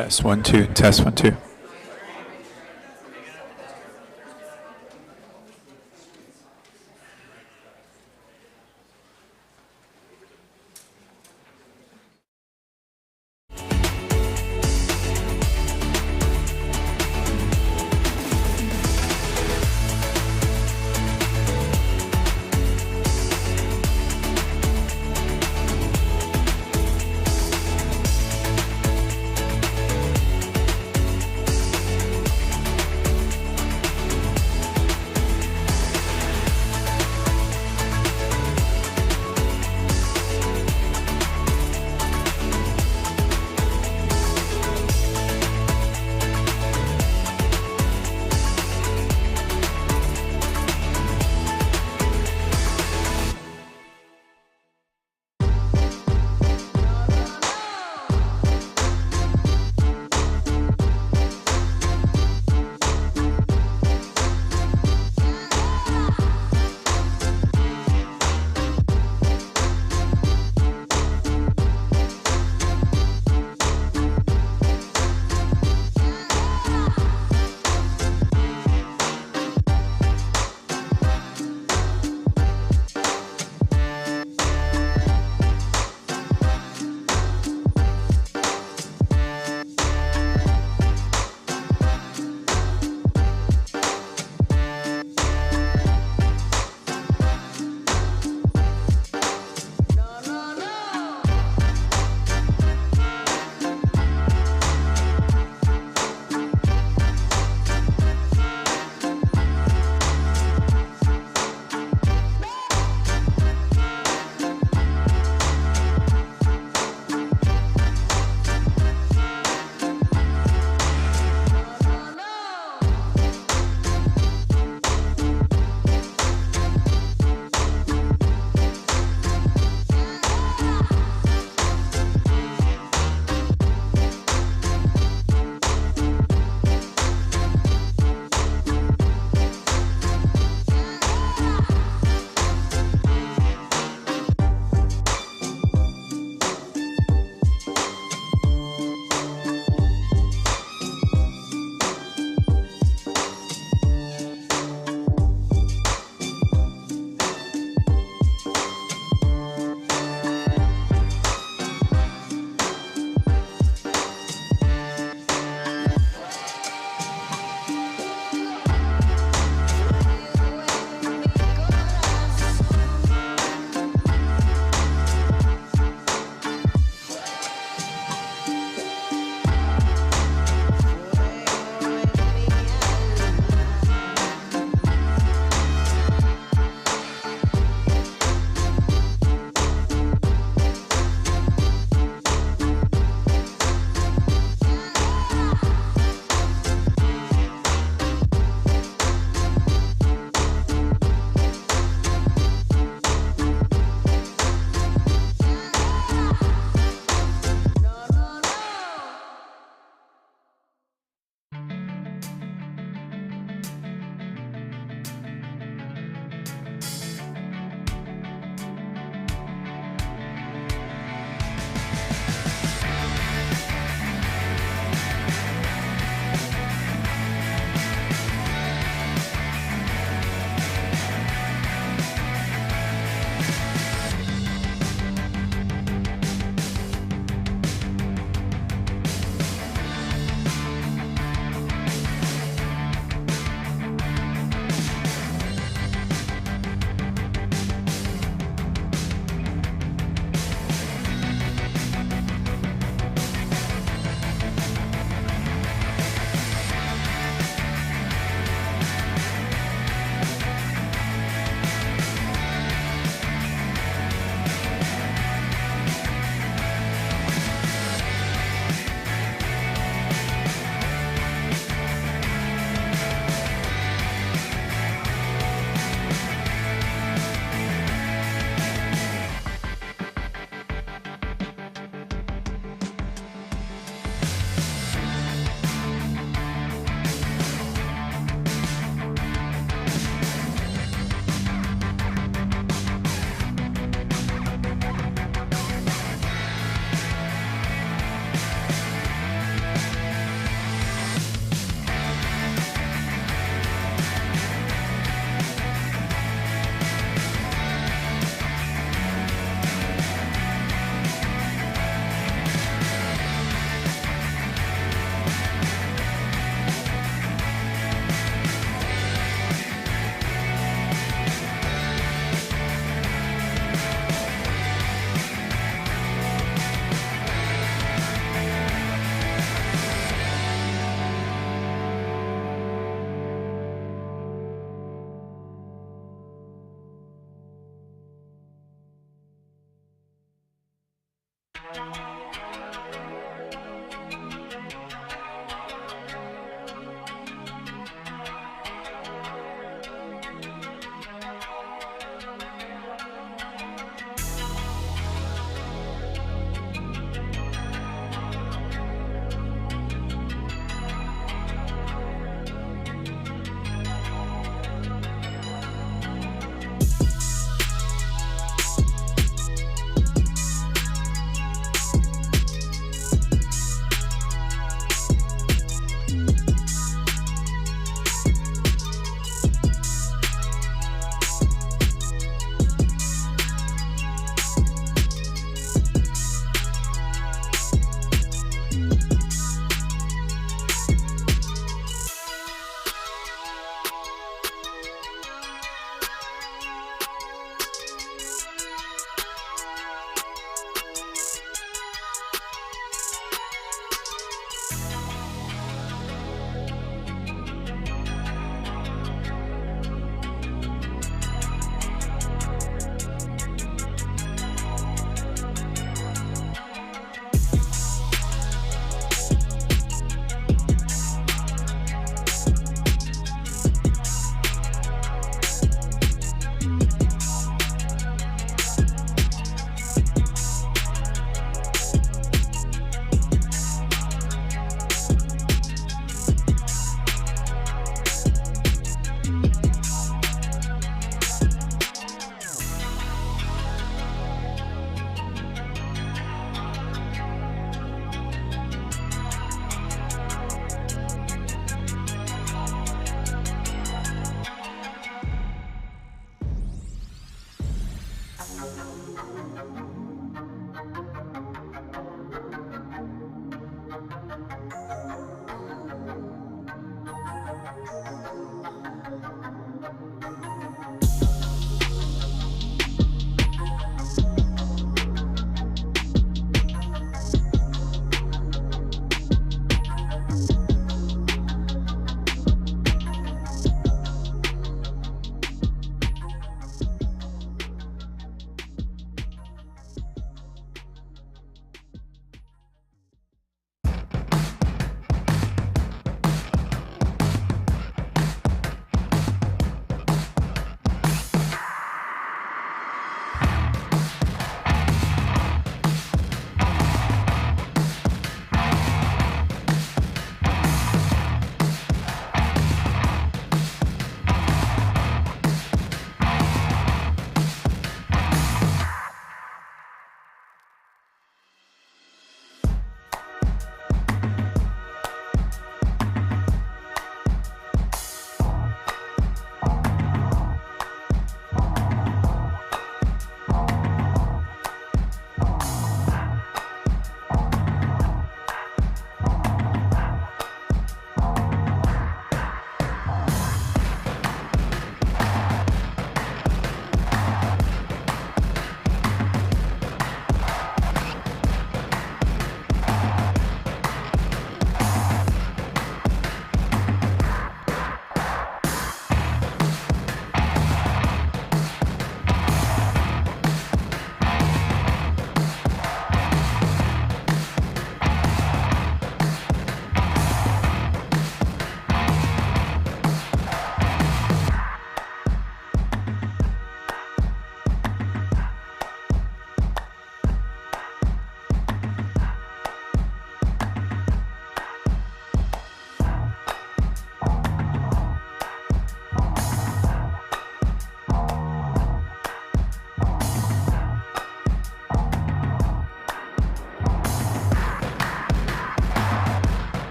Test 1 2. Test 1 2.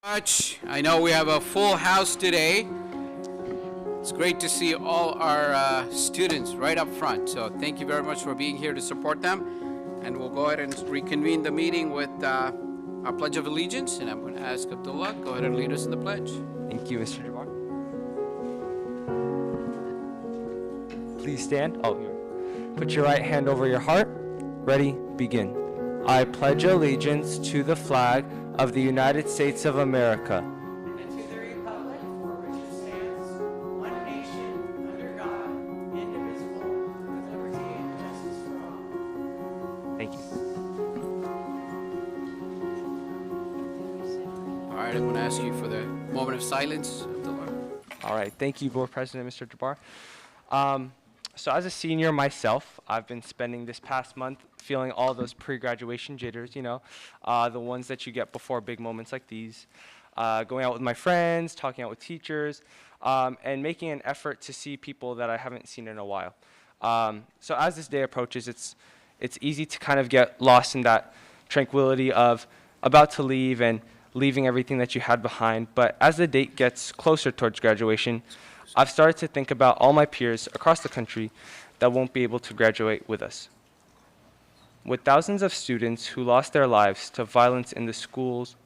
Much. I know we have a full house today. It's great to see all our students right up front. So thank you very much for being here to support them. And we'll go ahead and reconvene the meeting with our Pledge of Allegiance. And I'm going to ask Abdullah, go ahead and lead us in the pledge. Thank you, Mr. Jabbar. Please stand. Put your right hand over your heart. Ready, begin. I pledge allegiance to the flag of the United States of America and to the republic for which it stands, one nation, under God, indivisible, with liberty and justice for all. Thank you. All right, I'm going to ask you for the moment of silence. Abdullah. All right, thank you, Board President, Mr. Jabbar. So as a senior myself, I've been spending this past month feeling all those pre-graduation jitters, the ones that you get before big moments like these, going out with my friends, talking out with teachers, and making an effort to see people that I haven't seen in a while. So as this day approaches, it's easy to kind of get lost in that tranquility of about to leave and leaving everything that you had behind. But as the date gets closer towards graduation, I've started to think about all my peers across the country that won't be able to graduate with us. With thousands of students who lost their lives to violence in the schools,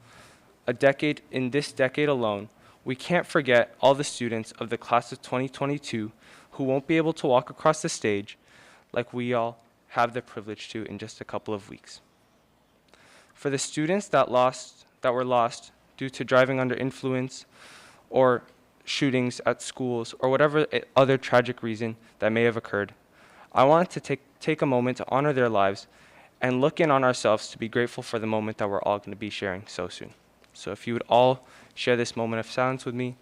in this decade alone, we can't forget all the students of the class of 2022 who won't be able to walk across the stage like we all have the privilege to in just a couple of weeks. For the students that were lost due to driving under influence or shootings at schools or whatever other tragic reason that may have occurred, I wanted to take a moment to honor their lives and look in on ourselves to be grateful for the moment that we're all going to be sharing so soon. So if you would all share this moment of silence with me.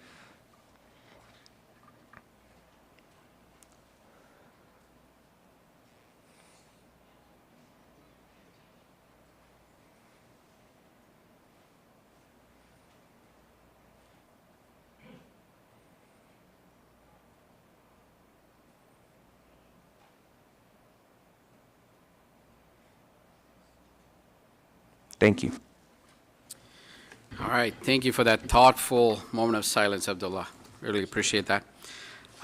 Thank you. All right, thank you for that thoughtful moment of silence, Abdullah. Really appreciate that.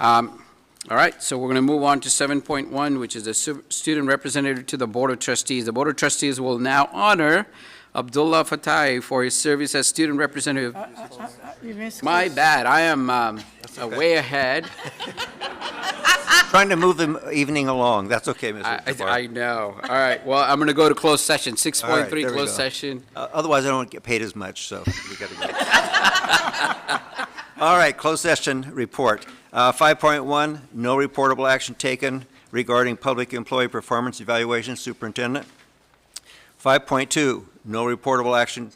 All right, so we're going to move on to 7.1, which is the student representative to the Board of Trustees. The Board of Trustees will now honor Abdullah Fatai for his service as student representative. You missed My bad, I am way ahead. Trying to move the evening along. That's okay, Mr. Jabbar. I know. All right, well, I'm going to go to closed session, 6.3 All right, there we closed go. session. Otherwise, I don't get paid as much, so we got to go. All right, closed session report. 5.1, no reportable action taken regarding public employee performance evaluation, superintendent. 5.2, no reportable action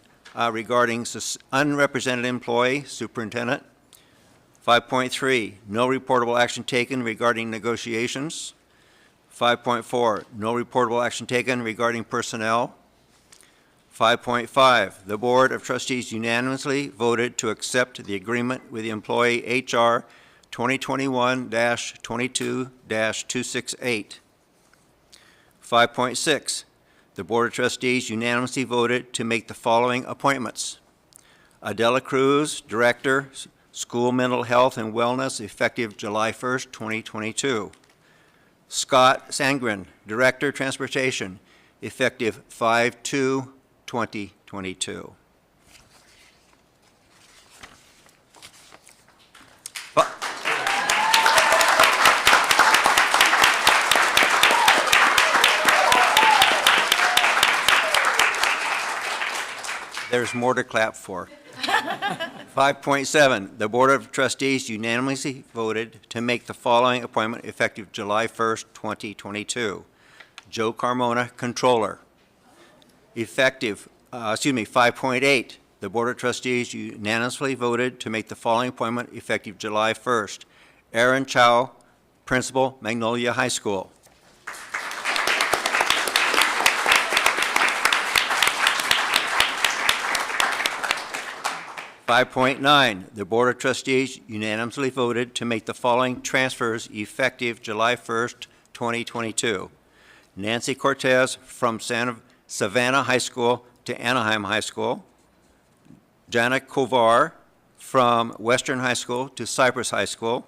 regarding unrepresented employee, superintendent. 5.3, no reportable action taken regarding negotiations. 5.4, no reportable action taken regarding personnel. 5.5, the Board of Trustees unanimously voted to accept the agreement with the employee HR 2021-22-268. 5.6, the Board of Trustees unanimously voted to make the following appointments. Adela Cruz, Director, School Mental Health and Wellness, effective July 1st, 2022. Scott Sangren, Director, Transportation, effective 5/2/2022. There's more to clap for. 5.7, the Board of Trustees unanimously voted to make the following appointment effective July 1st, 2022. Joe Carmona, Controller. Effective, 5.8, the Board of Trustees unanimously voted to make the following appointment effective July 1st. Aaron Chow, Principal, Magnolia High School. 5.9, the Board of Trustees unanimously voted to make the following transfers effective July 1st, 2022. Nancy Cortez from Savannah High School to Anaheim High School. Janet Kovar from Western High School to Cypress High School.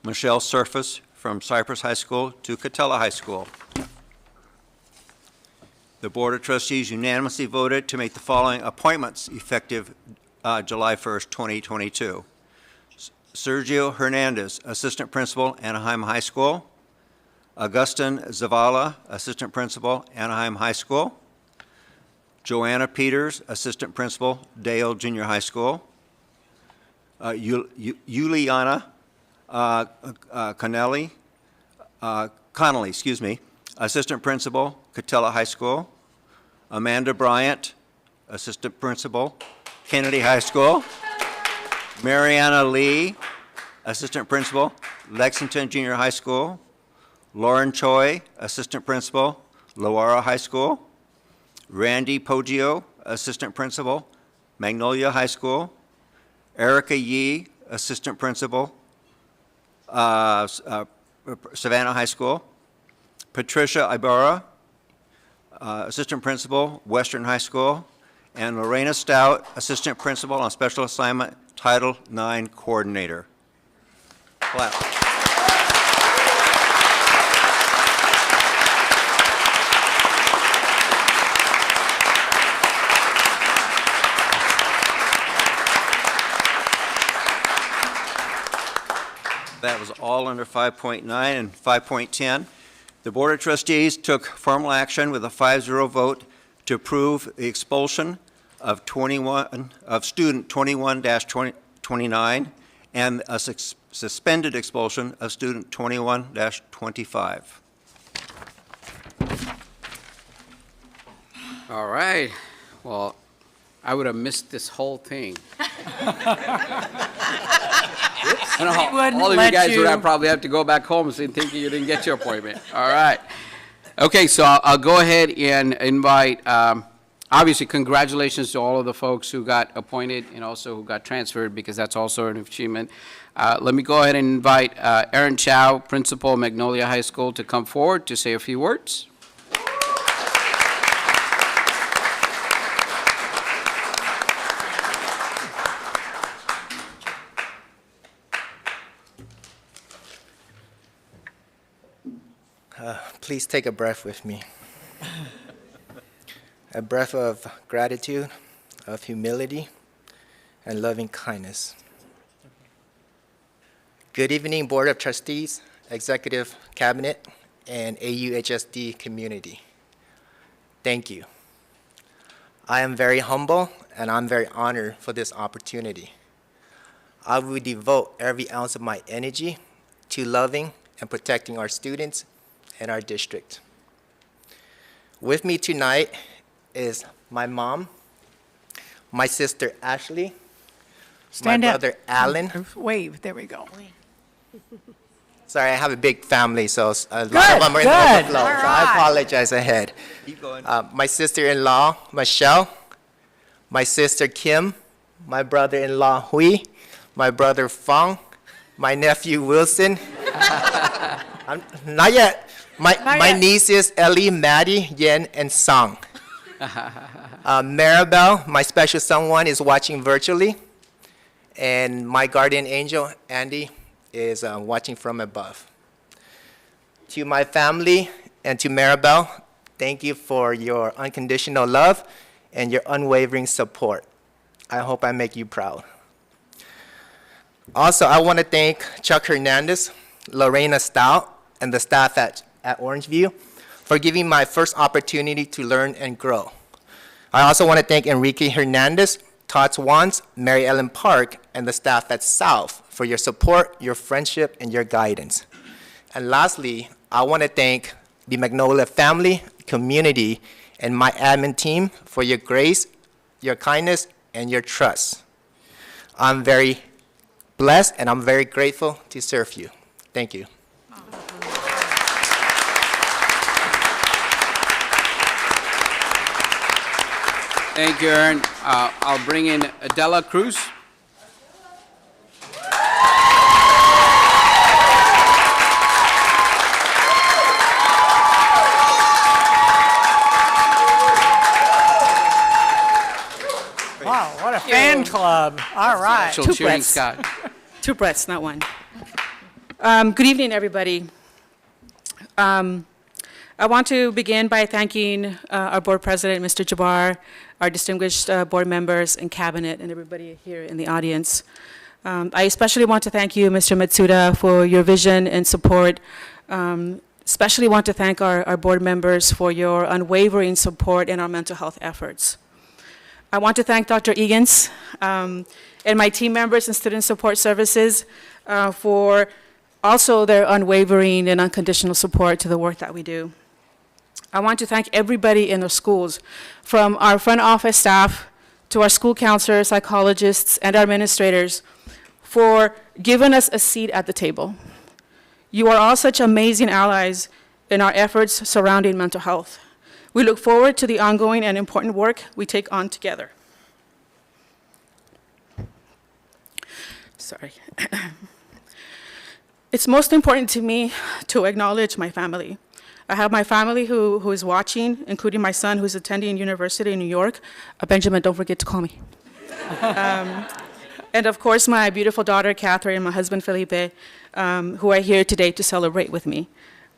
Michelle Surface from Cypress High School to Catella High School. The Board of Trustees unanimously voted to make the following appointments effective July 1st, 2022. Sergio Hernandez, Assistant Principal, Anaheim High School. Augustin Zavala, Assistant Principal, Anaheim High School. Joanna Peters, Assistant Principal, Dale Junior High School. Juliana Connelly, Assistant Principal, Catella High School. Amanda Bryant, Assistant Principal, Kennedy High School. Mariana Lee, Assistant Principal, Lexington Junior High School. Lauren Choi, Assistant Principal, Loara High School. Randy Poggio, Assistant Principal, Magnolia High School. Erica Yee, Assistant Principal, Savannah High School. Patricia Ibarra, Assistant Principal, Western High School. And Lorena Stout, Assistant Principal on Special Assignment, Title IX Coordinator. Clap. That was all under 5.9 and 5.10. The Board of Trustees took formal action with a 5-0 vote to approve the expulsion of student 21-29 and a suspended expulsion of student 21-25. All right. Well, I would have missed this whole thing. And all of you guys would have probably have to go back home thinking you didn't get your appointment. All right. Okay, so I'll go ahead and invite, obviously, congratulations to all of the folks who got appointed and also who got transferred, because that's also an achievement. Let me go ahead and invite Aaron Chow, Principal, Magnolia High School, to come forward to say a few words. Please take a breath with me. A breath of gratitude, of humility, and loving kindness. Good evening, Board of Trustees, Executive Cabinet, and AUHSD community. Thank you. I am very humble, and I'm very honored for this opportunity. I will devote every ounce of my energy to loving and protecting our students in our district. With me tonight is my mom, my sister Ashley, Stand my up. brother Alan. Wave, there we go. Sorry, I have a big family, so a lot of them are in the good. overflow, All so I right. apologize ahead. Keep going. My sister-in-law, Michelle, my sister Kim, my brother-in-law Hui, my brother Fong, my nephew Wilson. Not yet. My yet. nieces Ellie, Maddie, Yen, and Sang. Maribel, my special someone, is watching virtually. And my guardian angel, Andy, is watching from above. To my family and to Maribel, thank you for your unconditional love and your unwavering support. I hope I make you proud. Also, I want to thank Chuck Hernandez, Lorena Stout, and the staff at Orangeview for giving my first opportunity to learn and grow. I also want to thank Enrique Hernandez, Todd Swans, Mary Ellen Park, and the staff at South for your support, your friendship, and your guidance. And lastly, I want to thank the Magnolia family, community, and my admin team for your grace, your kindness, and your trust. I'm very blessed, and I'm very grateful to serve you. Thank you. Thank you, Aaron. I'll bring in Adela Cruz. Wow, what a fan club. All right. Special Two cheering breaths. Scott. 2 breaths, not one. Good evening, everybody. I want to begin by thanking our board president, Mr. Jabbar, our distinguished board members and cabinet, and everybody here in the audience. I especially want to thank you, Mr. Matsuda, for your vision and support especially want to thank our board members for your unwavering support in our mental health efforts. I want to thank Dr. Egan's and my team members and student support services for also their unwavering and unconditional support to the work that we do. I want to thank everybody in the schools, from our front office staff to our school counselors, psychologists, and administrators, for giving us a seat at the table. You are all such amazing allies in our efforts surrounding mental health. We look forward to the ongoing and important work we take on together. Sorry. It's most important to me to acknowledge my family. I have my family who is watching, including my son who's attending university in New York. Benjamin, don't forget to call me. And of course, my beautiful daughter, Catherine, and my husband, Felipe, who are here today to celebrate with me.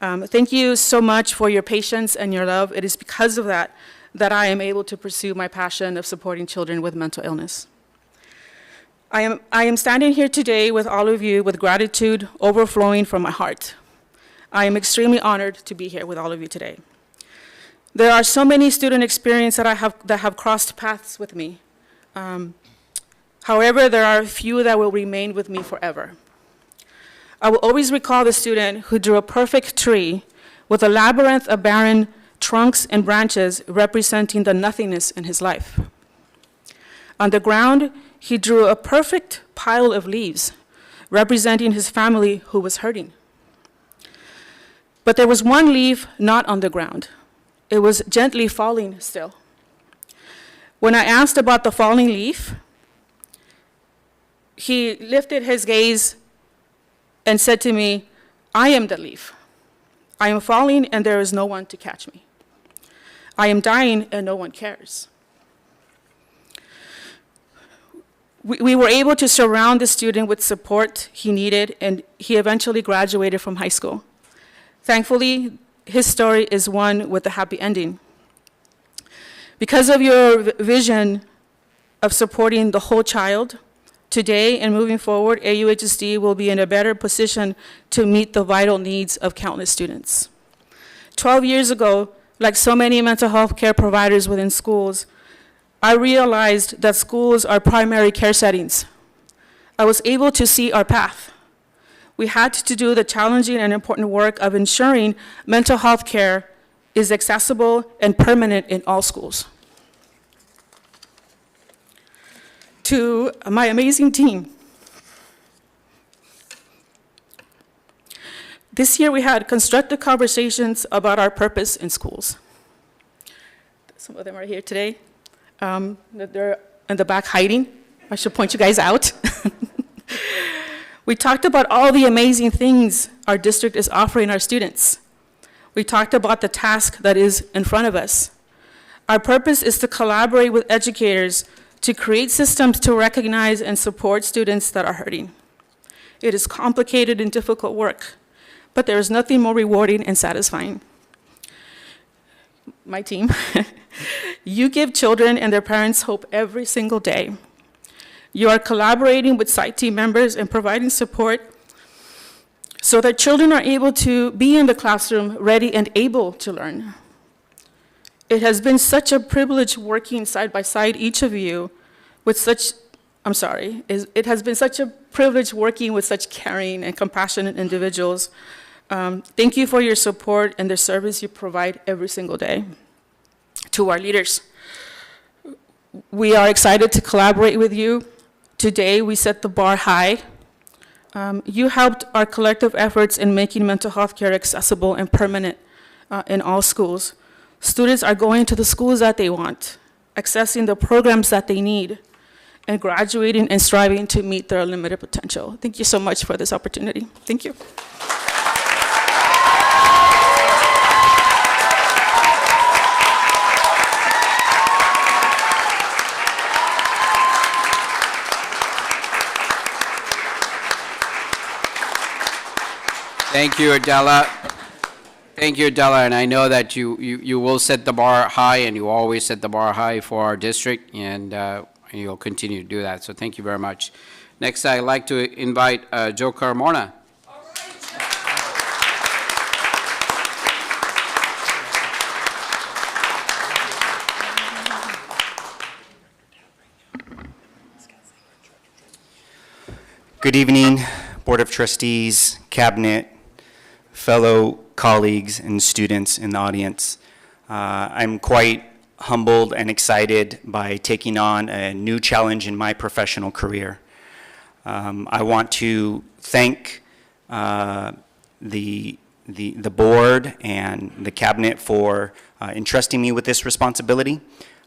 Thank you so much for your patience and your love. It is because of that that I am able to pursue my passion of supporting children with mental illness. I am standing here today with all of you with gratitude overflowing from my heart. I am extremely honored to be here with all of you today. There are so many student experiences that have crossed paths with me. However, there are a few that will remain with me forever. I will always recall the student who drew a perfect tree with a labyrinth of barren trunks and branches representing the nothingness in his life. On the ground, he drew a perfect pile of leaves representing his family who was hurting. But there was one leaf not on the ground. It was gently falling still. When I asked about the falling leaf, he lifted his gaze and said to me, "I am the leaf. I am falling and there is no one to catch me. I am dying and no one cares." We were able to surround the student with support he needed, and he eventually graduated from high school. Thankfully, his story is one with a happy ending. Because of your vision of supporting the whole child, today and moving forward, AUHSD will be in a better position to meet the vital needs of countless students. 12 years ago, like so many mental health care providers within schools, I realized that schools are primary care settings. I was able to see our path. We had to do the challenging and important work of ensuring mental health care is accessible and permanent in all schools. To my amazing team, this year we had constructive conversations about our purpose in schools. Some of them are here today. They're in the back hiding. I should point you guys out. We talked about all the amazing things our district is offering our students. We talked about the task that is in front of us. Our purpose is to collaborate with educators to create systems to recognize and support students that are hurting. It is complicated and difficult work, but there is nothing more rewarding and satisfying. My team, you give children and their parents hope every single day. You are collaborating with site team members and providing support so that children are able to be in the classroom ready and able to learn. It has been such a privilege working side by side, each of you, with such, it has been such a privilege working with such caring and compassionate individuals. Thank you for your support and the service you provide every single day. To our leaders, we are excited to collaborate with you. Today, we set the bar high. You helped our collective efforts in making mental health care accessible and permanent in all schools. Students are going to the schools that they want, accessing the programs that they need, and graduating and striving to meet their unlimited potential. Thank you so much for this opportunity. Thank you. Thank you, Adela. Thank you, Adela, and I know that you will set the bar high, and you always set the bar high for our district, and you'll continue to do that, so thank you very much. Next, I'd like to invite Joe Carmona. Good evening, Board of Trustees, Cabinet, fellow colleagues, and students in the audience. I'm quite humbled and excited by taking on a new challenge in my professional career. I want to thank the board and the cabinet for entrusting me with this responsibility.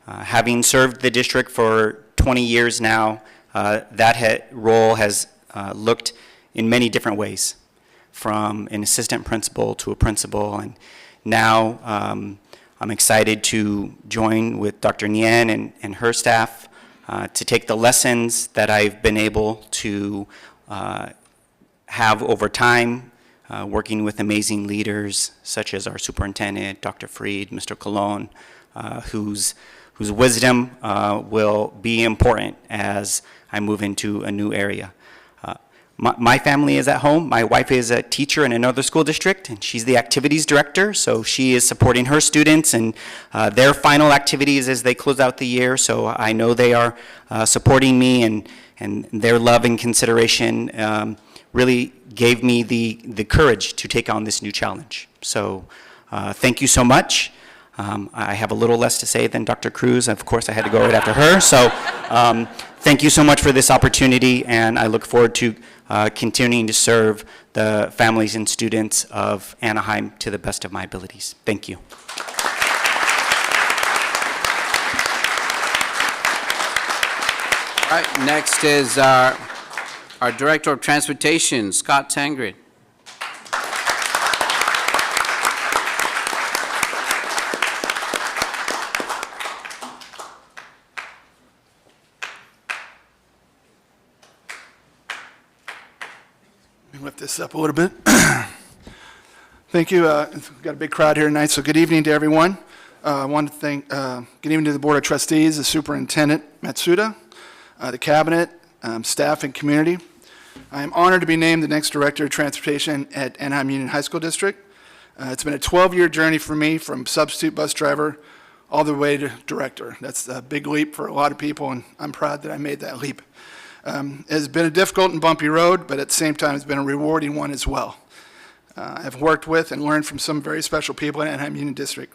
Having served the district for 20 years now, that role has looked in many different ways, from an assistant principal to a principal, and now I'm excited to join with Dr. Nguyen and her staff to take the lessons that I've been able to have over time, working with amazing leaders such as our superintendent, Dr. Freed, Mr. Colon, whose wisdom will be important as I move into a new area. My family is at home. My wife is a teacher in another school district, and she's the activities director, so she is supporting her students and their final activities as they close out the year. So I know they are supporting me, and their love and consideration really gave me the courage to take on this new challenge. So thank you so much. I have a little less to say than Dr. Cruz. Of course, I had to go right after her. So thank you so much for this opportunity, and I look forward to continuing to serve the families and students of Anaheim to the best of my abilities. Thank you. All right, next is our Director of Transportation, Scott Tangred. Let me lift this up a little bit. Thank you. We've got a big crowd here tonight, so good evening to everyone. I want to thank, good evening to the Board of Trustees, the Superintendent Matsuda, the Cabinet, staff, and community. I am honored to be named the next Director of Transportation at Anaheim Union High School District. It's been a 12-year journey for me, from substitute bus driver all the way to director. That's a big leap for a lot of people, and I'm proud that I made that leap. It has been a difficult and bumpy road, but at the same time, it's been a rewarding one as well. I've worked with and learned from some very special people in Anaheim Union District.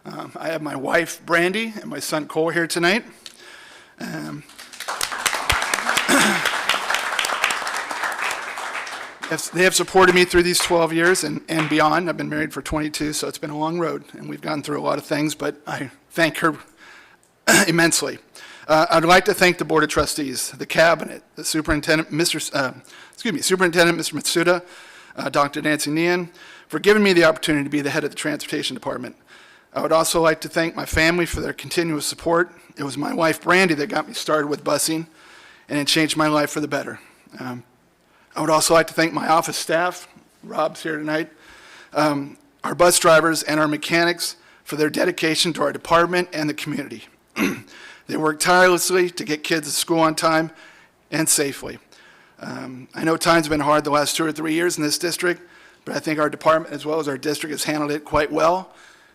I have my wife, Brandy, and my son, Cole, here tonight. They have supported me through these 12 years and beyond. I've been married for 22, so it's been a long road, and we've gone through a lot of things, but I thank her immensely. I'd like to thank the Board of Trustees, the Cabinet, the Superintendent, Superintendent Mr. Matsuda, Dr. Nancy Nguyen, for giving me the opportunity to be the head of the Transportation Department. I would also like to thank my family for their continuous support. It was my wife, Brandy, that got me started with busing, and it changed my life for the better. I would also like to thank my office staff, Rob's here tonight, our bus drivers, and our mechanics for their dedication to our department and the community. They work tirelessly to get kids to school on time and safely. I know times have been hard the last 2 or 3 years in this district, but I think our department as well as our district has handled it quite well,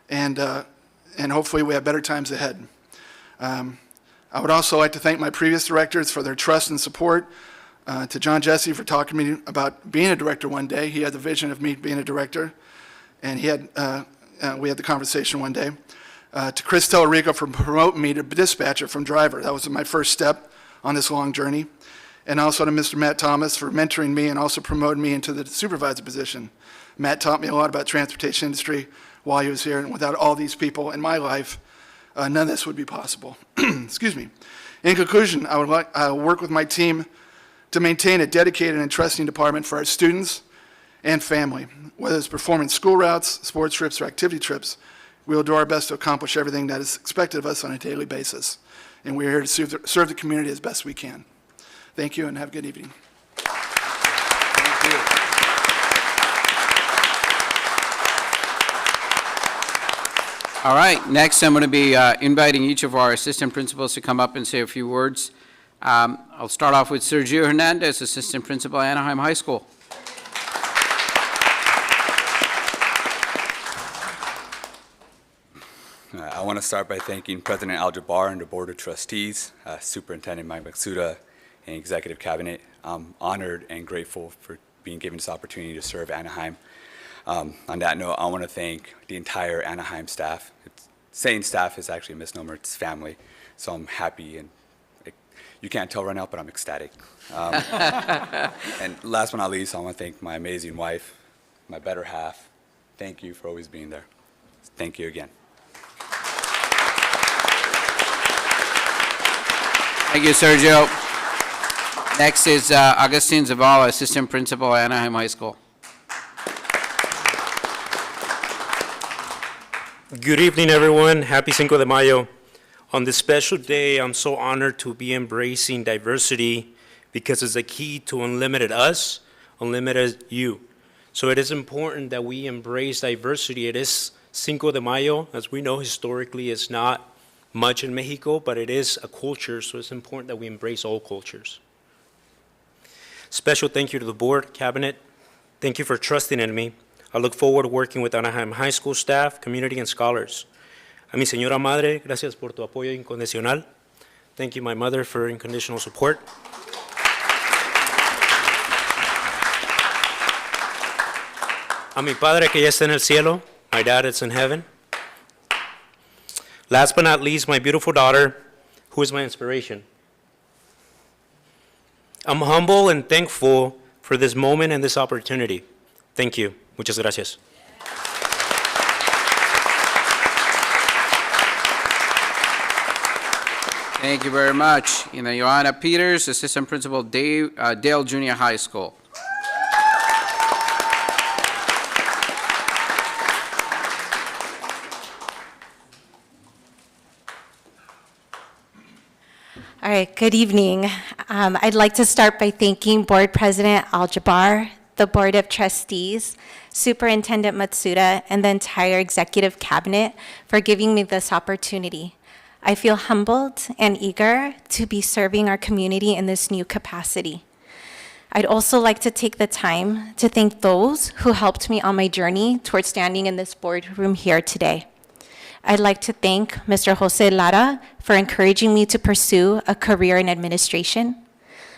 and hopefully we have better times ahead. I would also like to thank my previous directors for their trust and support, to John Jesse for talking to me about being a director one day. He had the vision of me being a director, and we had the conversation one day. To Chris Tellerico for promoting me to dispatcher from driver. That was my first step on this long journey. And also to Mr. Matt Thomas for mentoring me and also promoting me into the supervisor position. Matt taught me a lot about transportation industry while he was here, and without all these people in my life, none of this would be possible. Excuse me. In conclusion, I will work with my team to maintain a dedicated and trusting department for our students and family. Whether it's performing school routes, sports trips, or activity trips, we will do our best to accomplish everything that is expected of us on a daily basis. And we are here to serve the community as best we can. Thank you, and have a good evening. Thank you. All right, next I'm going to be inviting each of our assistant principals to come up and say a few words. I'll start off with Sergio Hernandez, assistant principal at Anaheim High School. I want to start by thanking President Al-Jabbar and the Board of Trustees, Superintendent Mike Matsuda, and executive cabinet. I'm honored and grateful for being given this opportunity to serve Anaheim. On that note, I want to thank the entire Anaheim staff. Saying staff is actually a misnomer, it's family. So I'm happy, and you can't tell right now, but I'm ecstatic. And last but not least, I want to thank my amazing wife, my better half. Thank you for always being there. Thank you again. Thank you, Sergio. Next is Agustin Zavala, Assistant Principal at Anaheim High School. Good evening, everyone. Happy Cinco de Mayo. On this special day, I'm so honored to be embracing diversity because it's the key to unlimited us, unlimited you. So it is important that we embrace diversity. It is Cinco de Mayo. As we know, historically, it's not much in Mexico, but it is a culture, so it's important that we embrace all cultures. Special thank you to the board, cabinet. Thank you for trusting in me. I look forward to working with Anaheim High School staff, community, and scholars. A mi señora madre, gracias por tu apoyo incondicional. Thank you, my mother, for unconditional support. A mi padre que ya está en el cielo, my dad is in heaven. Last but not least, my beautiful daughter, who is my inspiration. I'm humble and thankful for this moment and this opportunity. Thank you. Muchas gracias. Thank you very much. Joanna Peters, Assistant Principal, Dale Junior High School. All right, good evening. I'd like to start by thanking Board President Al-Jabbar, the Board of Trustees, Superintendent Matsuda, and the entire Executive Cabinet for giving me this opportunity. I feel humbled and eager to be serving our community in this new capacity. I'd also like to take the time to thank those who helped me on my journey towards standing in this boardroom here today. I'd like to thank Mr. Jose Lara for encouraging me to pursue a career in administration,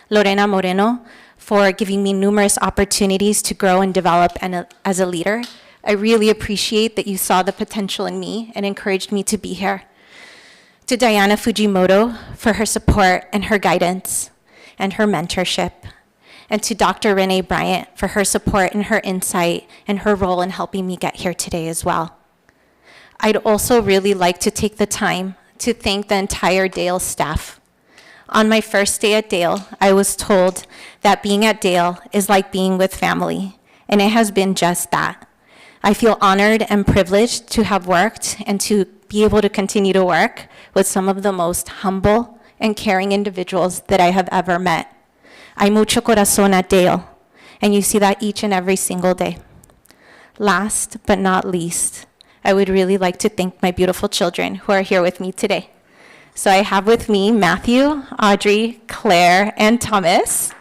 Lorena Moreno for giving me numerous opportunities to grow and develop as a leader. I really appreciate that you saw the potential in me and encouraged me to be here. To Diana Fujimoto for her support and her guidance and her mentorship. And to Dr. Renee Bryant for her support and her insight and her role in helping me get here today as well. I'd also really like to take the time to thank the entire Dale staff. On my first day at Dale, I was told that being at Dale is like being with family, and it has been just that. I feel honored and privileged to have worked and to be able to continue to work with some of the most humble and caring individuals that I have ever met. Hay mucho corazón at Dale, and you see that each and every single day. Last but not least, I would really like to thank my beautiful children who are here with me today. So I have with me Matthew, Audrey, Claire, and Thomas.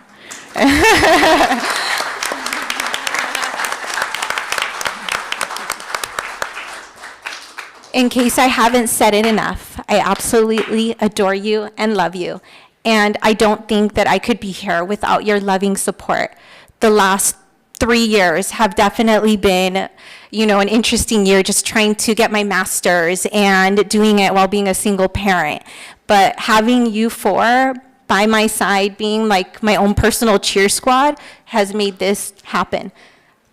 In case I haven't said it enough, I absolutely adore you and love you. And I don't think that I could be here without your loving support. The last 3 years have definitely been, an interesting year, just trying to get my master's and doing it while being a single parent. But having you four by my side, being like my own personal cheer squad, has made this happen.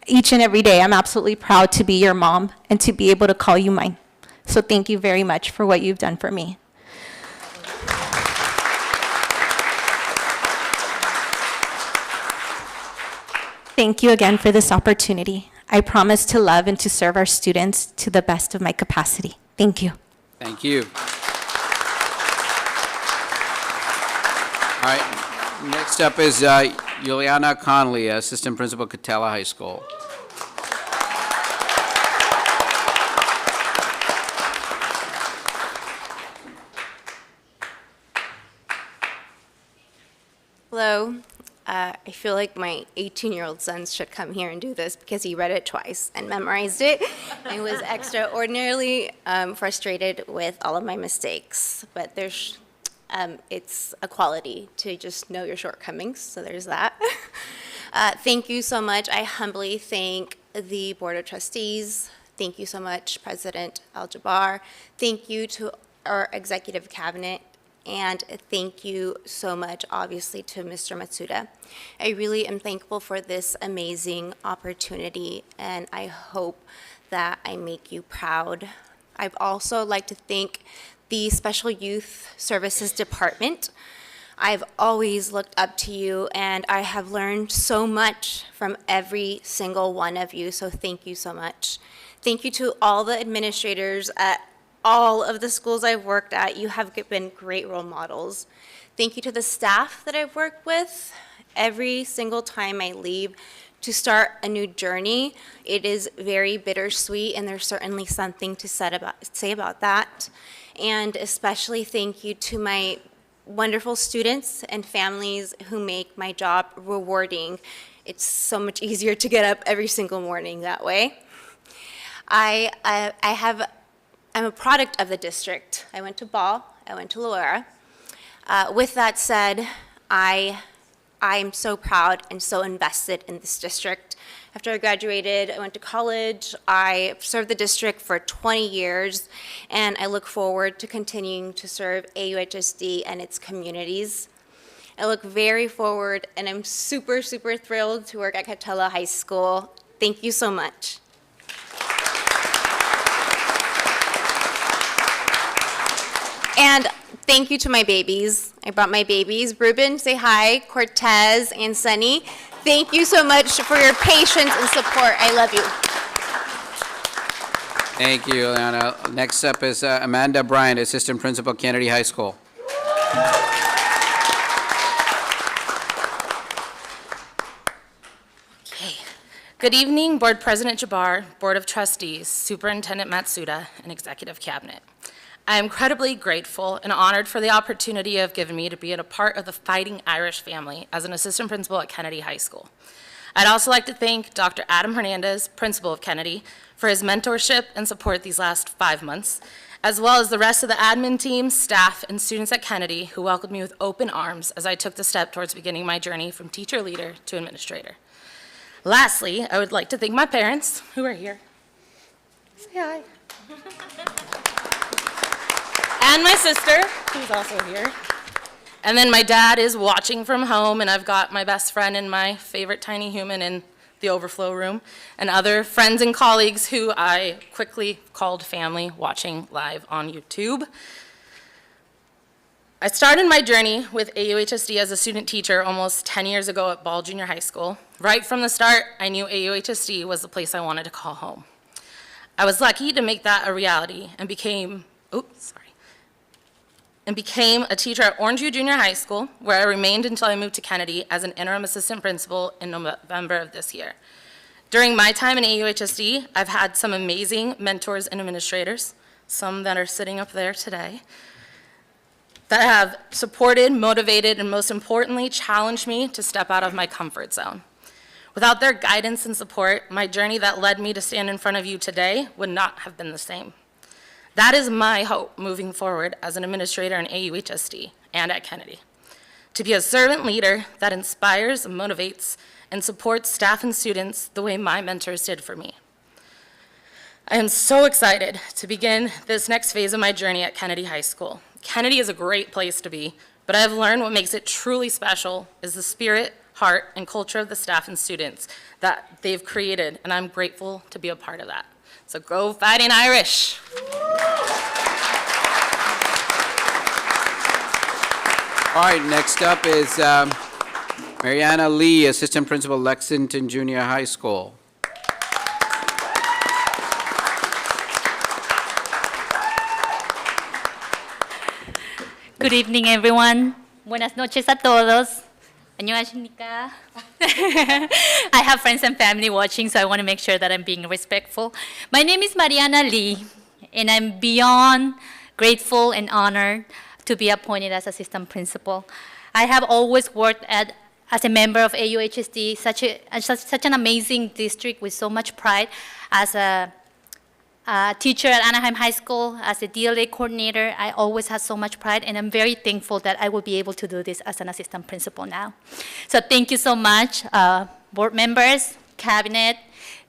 Each and every day, I'm absolutely proud to be your mom and to be able to call you mine. So thank you very much for what you've done for me. Thank you again for this opportunity. I promise to love and to serve our students to the best of my capacity. Thank you. Thank you. All right, next up is Juliana Conley, Assistant Principal, Catella High School. Hello. I feel like my 18-year-old son should come here and do this because he read it twice and memorized it and was extraordinarily frustrated with all of my mistakes. But it's a quality to just know your shortcomings, so there's that. Thank you so much. I humbly thank the Board of Trustees. Thank you so much, President Al-Jabbar. Thank you to our Executive Cabinet. And thank you so much, obviously, to Mr. Matsuda. I really am thankful for this amazing opportunity, and I hope that I make you proud. I'd also like to thank the Special Youth Services Department. I've always looked up to you, and I have learned so much from every single one of you, so thank you so much. Thank you to all the administrators at all of the schools I've worked at. You have been great role models. Thank you to the staff that I've worked with. Every single time I leave to start a new journey, it is very bittersweet, and there's certainly something to say about that. And especially thank you to my wonderful students and families who make my job rewarding. It's so much easier to get up every single morning that way. I'm a product of the district. I went to Ball, I went to Loera. With that said, I am so proud and so invested in this district. After I graduated, I went to college. I served the district for 20 years, and I look forward to continuing to serve AUHSD and its communities. I look very forward, and I'm super, super thrilled to work at Catella High School. Thank you so much. And thank you to my babies. I brought my babies. Ruben, say hi. Cortez and Sunny. Thank you so much for your patience and support. I love you. Thank you, Leona. Next up is Amanda Bryant, Assistant Principal, Kennedy High School. Okay. Good evening, Board President Jabbar, Board of Trustees, Superintendent Matsuda, and Executive Cabinet. I am incredibly grateful and honored for the opportunity you have given me to be a part of the Fighting Irish family as an assistant principal at Kennedy High School. I'd also like to thank Dr. Adam Hernandez, principal of Kennedy, for his mentorship and support these last 5 months, as well as the rest of the admin team, staff, and students at Kennedy who welcomed me with open arms as I took the step towards beginning my journey from teacher leader to administrator. Lastly, I would like to thank my parents who are here. Say hi. And my sister, who's also here. And then my dad is watching from home, and I've got my best friend and my favorite tiny human in the overflow room, and other friends and colleagues who I quickly called family watching live on YouTube. I started my journey with AUHSD as a student teacher almost 10 years ago at Ball Junior High School. Right from the start, I knew AUHSD was the place I wanted to call home. I was lucky to make that a reality and became a teacher at Orangeview Junior High School, where I remained until I moved to Kennedy as an interim assistant principal in November of this year. During my time in AUHSD, I've had some amazing mentors and administrators, some that are sitting up there today, that have supported, motivated, and most importantly, challenged me to step out of my comfort zone. Without their guidance and support, my journey that led me to stand in front of you today would not have been the same. That is my hope moving forward as an administrator in AUHSD and at Kennedy, to be a servant leader that inspires, motivates, and supports staff and students the way my mentors did for me. I am so excited to begin this next phase of my journey at Kennedy High School. Kennedy is a great place to be, but I have learned what makes it truly special is the spirit, heart, and culture of the staff and students that they've created, and I'm grateful to be a part of that. So go Fighting Irish! All right, next up is Mariana Lee, Assistant Principal, Lexington Junior High School. Good evening, everyone. Buenas noches a todos. 안녕하십니까? I have friends and family watching, so I want to make sure that I'm being respectful. My name is Mariana Lee, and I'm beyond grateful and honored to be appointed as assistant principal. I have always worked as a member of AUHSD, such an amazing district with so much pride as a teacher at Anaheim High School, as a DLA coordinator, I always had so much pride, and I'm very thankful that I will be able to do this as an assistant principal now. So thank you so much, board members, cabinet.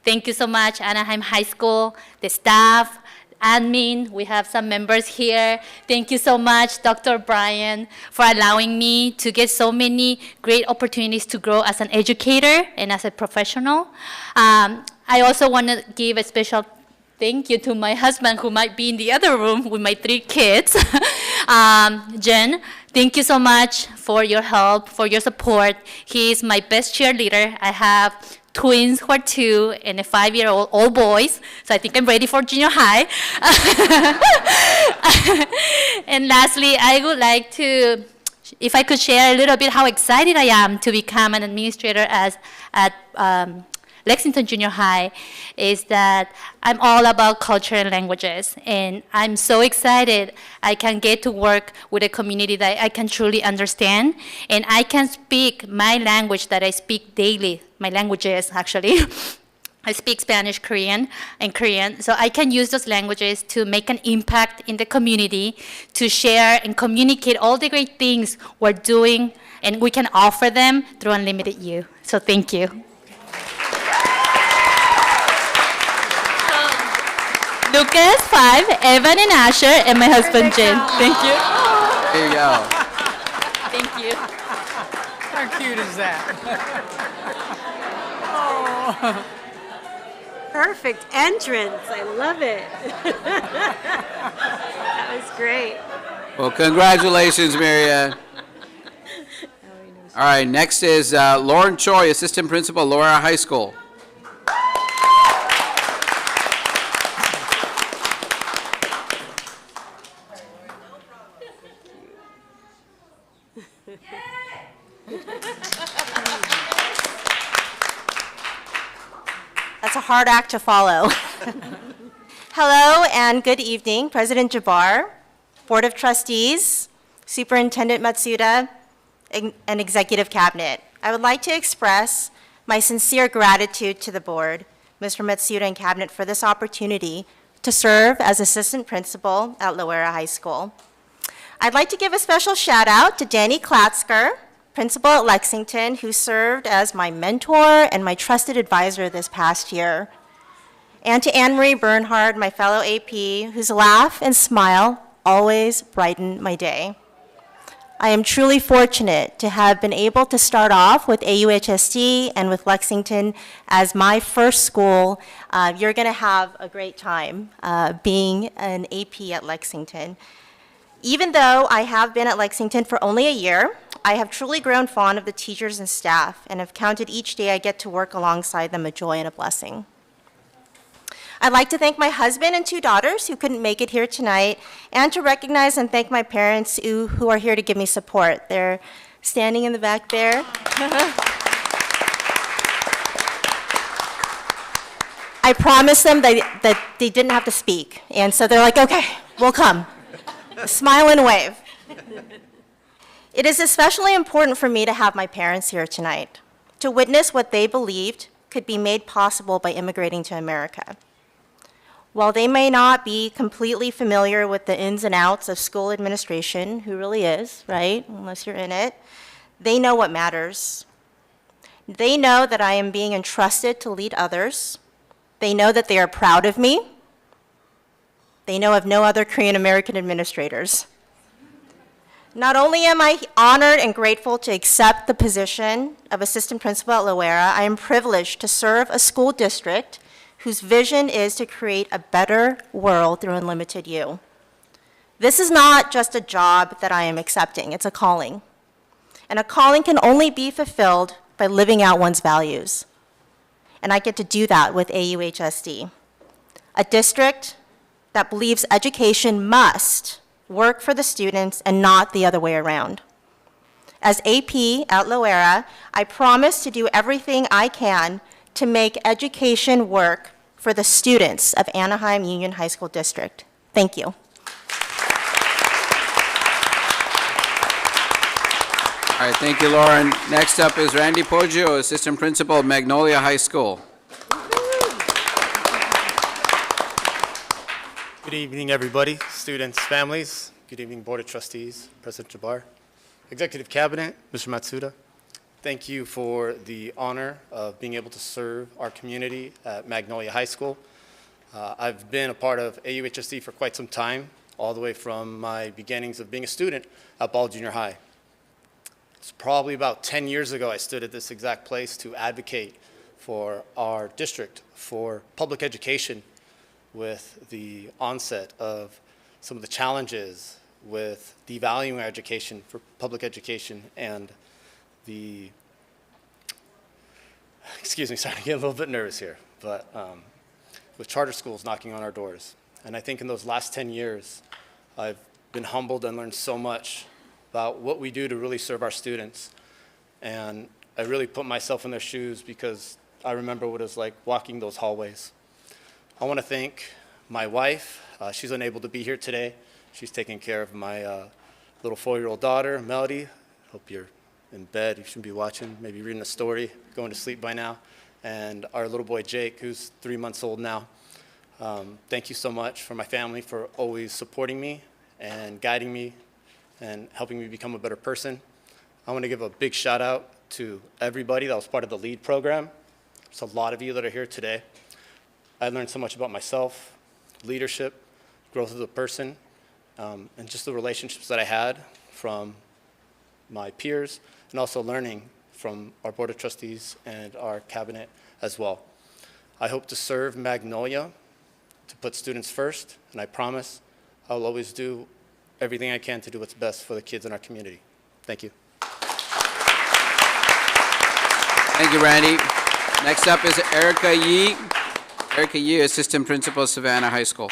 Thank you so much, Anaheim High School, the staff, admin. We have some members here. Thank you so much, Dr. Brian, for allowing me to get so many great opportunities to grow as an educator and as a professional. I also want to give a special thank you to my husband, who might be in the other room with my 3 kids. Jen, thank you so much for your help, for your support. He is my best cheerleader. I have twins who are 2 and a 5-year-old, all boys, so I think I'm ready for junior high. And lastly, I would like to, if I could share a little bit how excited I am to become an administrator at Lexington Junior High, is that I'm all about culture and languages, and I'm so excited I can get to work with a community that I can truly understand, and I can speak my language that I speak daily, my languages actually. I speak Spanish, Korean, and Korean, so I can use those languages to make an impact in the community, to share and communicate all the great things we're doing, and we can offer them through Unlimited U. So thank you. Lucas, 5, Evan and Asher, and my husband Jen. Thank you. There you go. Thank you. How cute is that? Oh. Perfect entrance. I love it. That was great. Well, congratulations, Marianne. All right, next is Lauren Choi, Assistant Principal, Loera High School. That's a hard act to follow. Hello and good evening, President Jabbar, Board of Trustees, Superintendent Matsuda, and Executive Cabinet. I would like to express my sincere gratitude to the Board, Mr. Matsuda and Cabinet, for this opportunity to serve as Assistant Principal at Loera High School. I'd like to give a special shout out to Danny Klatzker, Principal at Lexington, who served as my mentor and my trusted advisor this past year. And to Anne-Marie Bernhard, my fellow AP, whose laugh and smile always brighten my day. I am truly fortunate to have been able to start off with AUHSD and with Lexington as my first school. You're going to have a great time being an AP at Lexington. Even though I have been at Lexington for only a year, I have truly grown fond of the teachers and staff and have counted each day I get to work alongside them a joy and a blessing. I'd like to thank my husband and 2 daughters who couldn't make it here tonight, and to recognize and thank my parents who are here to give me support. They're standing in the back there. I promised them that they didn't have to speak, and so they're like, okay, we'll come. Smile and wave. It is especially important for me to have my parents here tonight, to witness what they believed could be made possible by immigrating to America. While they may not be completely familiar with the ins and outs of school administration, who really is, right, unless you're in it, they know what matters. They know that I am being entrusted to lead others. They know that they are proud of me. They know of no other Korean American administrators. Not only am I honored and grateful to accept the position of Assistant Principal at Loera, I am privileged to serve a school district whose vision is to create a better world through Unlimited U. This is not just a job that I am accepting, it's a calling. And a calling can only be fulfilled by living out one's values. And I get to do that with AUHSD, a district that believes education must work for the students and not the other way around. As AP at Loera, I promise to do everything I can to make education work for the students of Anaheim Union High School District. Thank you. All right, thank you, Lauren. Next up is Randy Poggio, Assistant Principal at Magnolia High School. Good evening, everybody, students, families. Good evening, Board of Trustees, President Jabbar, Executive Cabinet, Mr. Matsuda. Thank you for the honor of being able to serve our community at Magnolia High School. I've been a part of AUHSD for quite some time, all the way from my beginnings of being a student at Ball Junior High. It's probably about 10 years ago I stood at this exact place to advocate for our district, for public education, with the onset of some of the challenges with devaluing our education for public education and the, excuse me, sorry, I get a little bit nervous here, but with charter schools knocking on our doors. And I think in those last 10 years, I've been humbled and learned so much about what we do to really serve our students. And I really put myself in their shoes because I remember what it was like walking those hallways. I want to thank my wife. She's unable to be here today. She's taking care of my little 4-year-old daughter, Melody. Hope you're in bed. You shouldn't be watching, maybe reading a story, going to sleep by now. And our little boy, Jake, who's 3 months old now. Thank you so much for my family for always supporting me and guiding me and helping me become a better person. I want to give a big shout out to everybody that was part of the LEAD program. There's a lot of you that are here today. I learned so much about myself, leadership, growth as a person, and just the relationships that I had from my peers, and also learning from our Board of Trustees and our cabinet as well. I hope to serve Magnolia, to put students first, and I promise I'll always do everything I can to do what's best for the kids in our community. Thank you. Thank you, Randy. Next up is Erica Yee. Erica Yee, Assistant Principal, Savannah High School.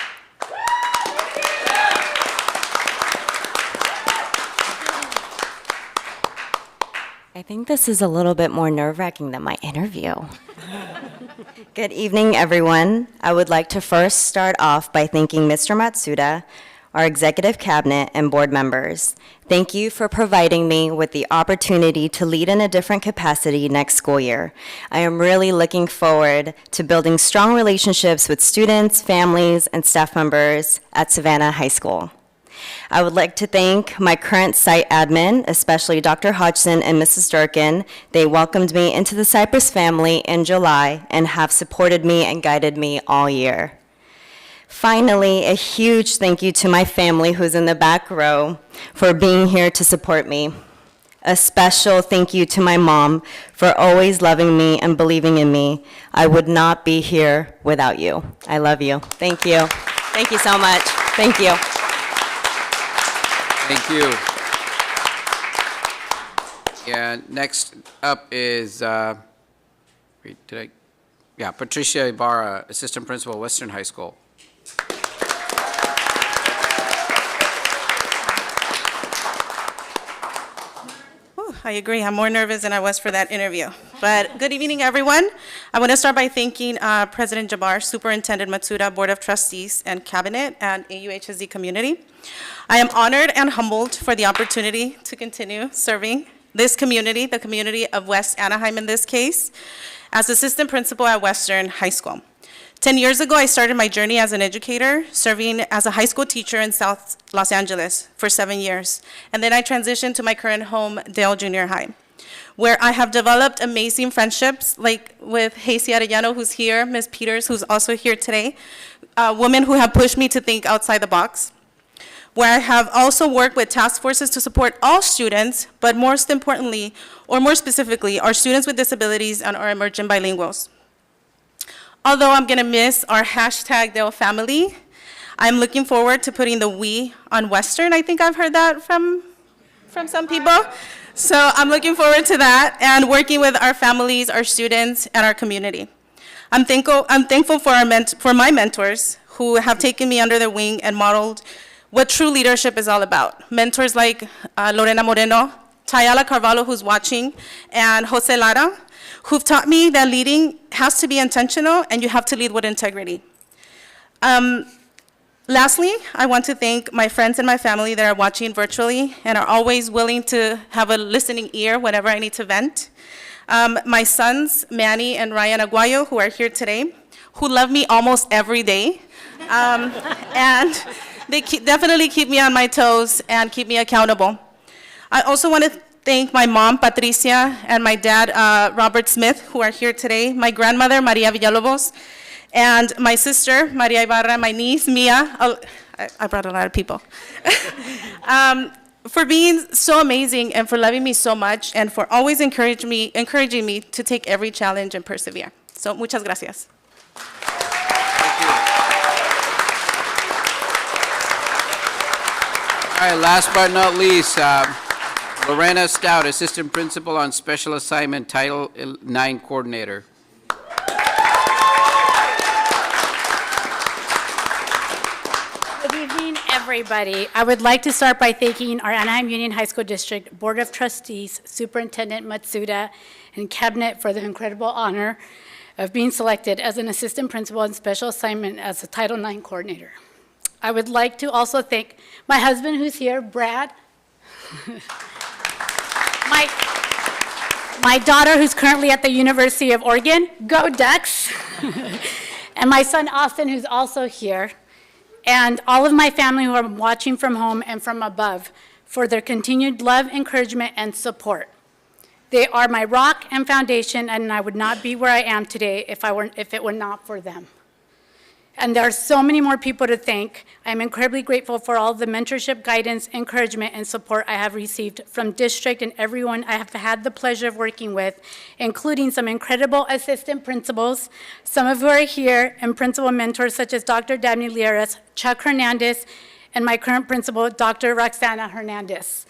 I think this is a little bit more nerve-wracking than my interview. Good evening, everyone. I would like to first start off by thanking Mr. Matsuda, our executive cabinet, and board members. Thank you for providing me with the opportunity to lead in a different capacity next school year. I am really looking forward to building strong relationships with students, families, and staff members at Savannah High School. I would like to thank my current site admin, especially Dr. Hodgson and Mrs. Durkin. They welcomed me into the Cypress family in July and have supported me and guided me all year. Finally, a huge thank you to my family who's in the back row for being here to support me. A special thank you to my mom for always loving me and believing in me. I would not be here without you. I love you. Thank you. Thank you so much. Thank you. Thank you. Yeah, next up is, Patricia Ibarra, Assistant Principal, Western High School. I agree. I'm more nervous than I was for that interview. But good evening, everyone. I want to start by thanking President Jabbar, Superintendent Matsuda, Board of Trustees, and Cabinet, and AUHSD community. I am honored and humbled for the opportunity to continue serving this community, the community of West Anaheim in this case, as Assistant Principal at Western High School. 10 years ago, I started my journey as an educator, serving as a high school teacher in South Los Angeles for 7 years. And then I transitioned to my current home, Dale Junior High, where I have developed amazing friendships, like with Hazy Arellano, who's here, Ms. Peters, who's also here today, women who have pushed me to think outside the box, where I have also worked with task forces to support all students, but most importantly, or more specifically, our students with disabilities and our emerging bilinguals. Although I'm gonna miss our hashtag Dale family, I'm looking forward to putting the we on Western. I think I've heard that from some people. So I'm looking forward to that and working with our families, our students, and our community. I'm thankful for my mentors who have taken me under their wing and modeled what true leadership is all about. Mentors like Lorena Moreno, Tayala Carvalho, who's watching, and Jose Lara, who've taught me that leading has to be intentional and you have to lead with integrity. Lastly, I want to thank my friends and my family that are watching virtually and are always willing to have a listening ear whenever I need to vent. My sons, Manny and Ryan Aguayo, who are here today, who love me almost every day. And they definitely keep me on my toes and keep me accountable. I also want to thank my mom, Patricia, and my dad, Robert Smith, who are here today, my grandmother, Maria Villalobos, and my sister, Maria Ibarra, my niece, Mia. I brought a lot of people. For being so amazing and for loving me so much and for always encouraging me to take every challenge and persevere. So, muchas gracias. All right, last but not least, Lorena Stout, Assistant Principal on Special Assignment, Title IX Coordinator. Good evening, everybody. I would like to start by thanking our Anaheim Union High School District Board of Trustees, Superintendent Matsuda, and Cabinet for the incredible honor of being selected as an Assistant Principal on Special Assignment as a Title IX Coordinator. I would like to also thank my husband who's here, Brad, my daughter who's currently at the University of Oregon, go Ducks, and my son Austin who's also here, and all of my family who are watching from home and from above for their continued love, encouragement, and support. They are my rock and foundation, and I would not be where I am today if it were not for them. And there are so many more people to thank. I'm incredibly grateful for all the mentorship, guidance, encouragement, and support I have received from district and everyone I have had the pleasure of working with, including some incredible assistant principals, some of who are here, and principal mentors such as Dr. Dabney Lieras, Chuck Hernandez, and my current principal, Dr. Roxana Hernandez.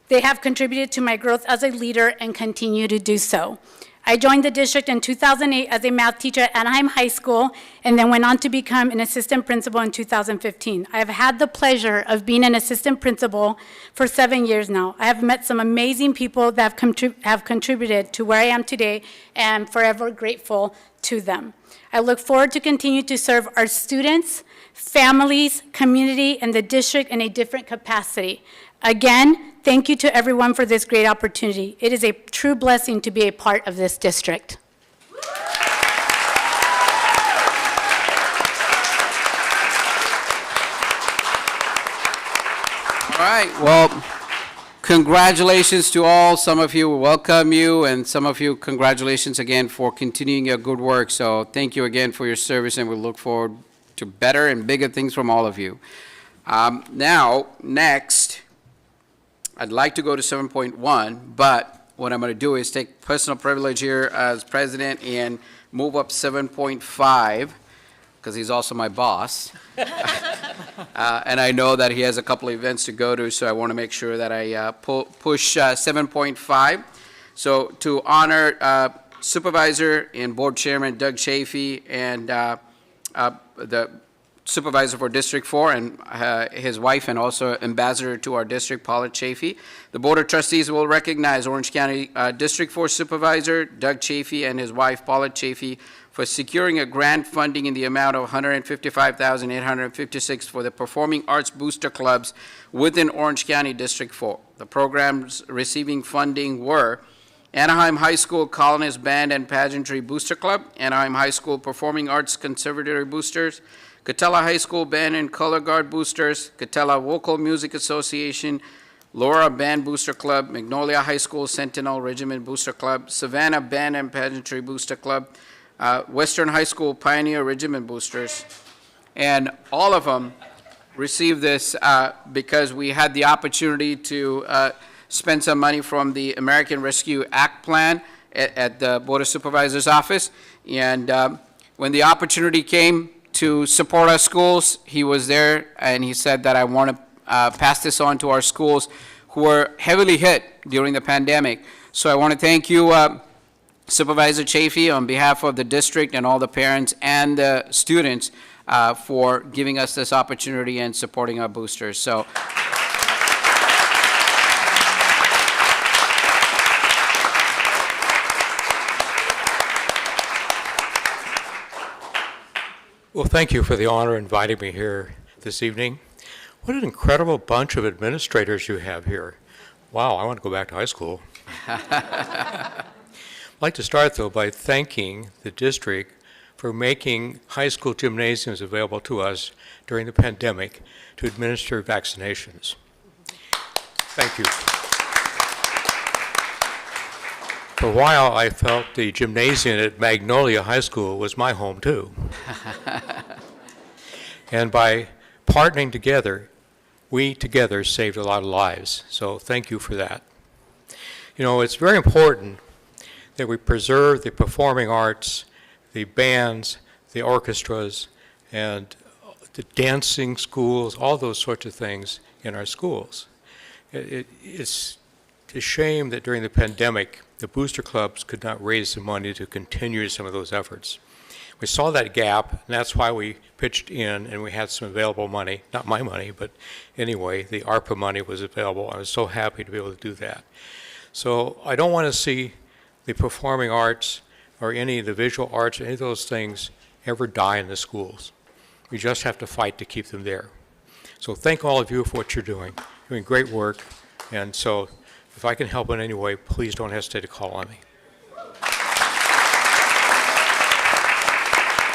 They have contributed to my growth as a leader and continue to do so. I joined the district in 2008 as a math teacher at Anaheim High School and then went on to become an assistant principal in 2015. I have had the pleasure of being an assistant principal for 7 years now. I have met some amazing people that have contributed to where I am today and I'm forever grateful to them. I look forward to continue to serve our students, families, community, and the district in a different capacity. Again, thank you to everyone for this great opportunity. It is a true blessing to be a part of this district. All right, well, congratulations to all. Some of you welcome you, and some of you, congratulations again for continuing your good work. So thank you again for your service, and we look forward to better and bigger things from all of you. Now, next, I'd like to go to 7.1, but what I'm going to do is take personal privilege here as president and move up 7.5, because he's also my boss. And I know that he has a couple of events to go to, so I want to make sure that I push 7.5. So to honor Supervisor and Board Chairman Doug Chafee and the Supervisor for District 4 and his wife, and also Ambassador to our district, Paula Chafee. The Board of Trustees will recognize Orange County District 4 Supervisor Doug Chafee and his wife, Paula Chafee, for securing a grant funding in the amount of $155,856 for the Performing Arts Booster Clubs within Orange County District 4. The programs receiving funding were Anaheim High School Colonist Band and Pageantry Booster Club, Anaheim High School Performing Arts Conservatory Boosters, Catella High School Band and Color Guard Boosters, Catella Vocal Music Association, Laura Band Booster Club, Magnolia High School Sentinel Regiment Booster Club, Savannah Band and Pageantry Booster Club, Western High School Pioneer Regiment Boosters. And all of them received this because we had the opportunity to spend some money from the American Rescue Act plan at the Board of Supervisors office. And when the opportunity came to support our schools, he was there and he said that I want to pass this on to our schools who were heavily hit during the pandemic. So I want to thank you, Supervisor Chafee, on behalf of the district and all the parents and the students for giving us this opportunity and supporting our boosters. So. Well, thank you for the honor of inviting me here this evening. What an incredible bunch of administrators you have here. Wow, I want to go back to high school. I'd like to start, though, by thanking the district for making high school gymnasiums available to us during the pandemic to administer vaccinations. Thank you. For a while, I felt the gymnasium at Magnolia High School was my home, too. And by partnering together, we together saved a lot of lives. So thank you for that. You know, it's very important that we preserve the performing arts, the bands, the orchestras, and the dancing schools, all those sorts of things in our schools. It's a shame that during the pandemic, the booster clubs could not raise the money to continue some of those efforts. We saw that gap, and that's why we pitched in, and we had some available money, not my money, but anyway, the ARPA money was available. I was so happy to be able to do that. So I don't want to see the performing arts or any of the visual arts, any of those things ever die in the schools. We just have to fight to keep them there. So thank all of you for what you're doing great work, and so if I can help in any way, please don't hesitate to call on me.